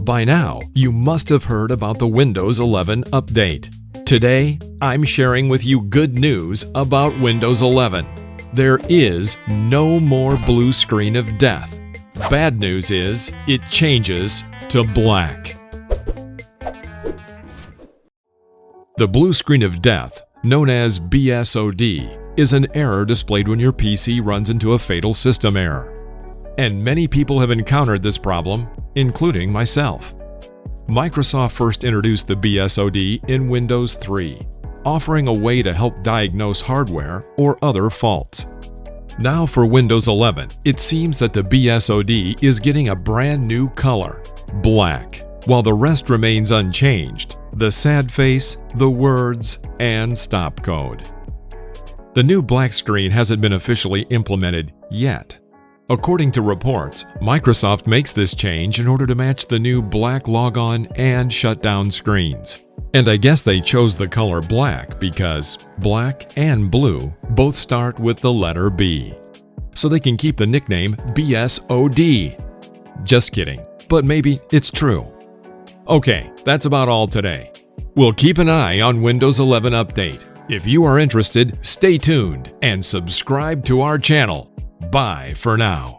By now, you must have heard about the Windows 11 update. Today, I'm sharing with you good news about Windows 11. There is no more blue screen of death. Bad news is, it changes to black. The blue screen of death, known as BSOD, is an error displayed when your PC runs into a fatal system error. And many people have encountered this problem, including myself. Microsoft first introduced the BSOD in Windows 3, offering a way to help diagnose hardware or other faults. Now for Windows 11, it seems that the BSOD is getting a brand new color, black, while the rest remains unchanged: the sad face, the words, and stop code. The new black screen hasn't been officially implemented yet. According to reports, Microsoft makes this change in order to match the new black logon and shutdown screens. And I guess they chose the color black because black and blue both start with the letter B. So they can keep the nickname BSOD. Just kidding, but maybe it's true. Okay, that's about all today. We'll keep an eye on Windows 11 Update. If you are interested, stay tuned and subscribe to our channel. Bye for now.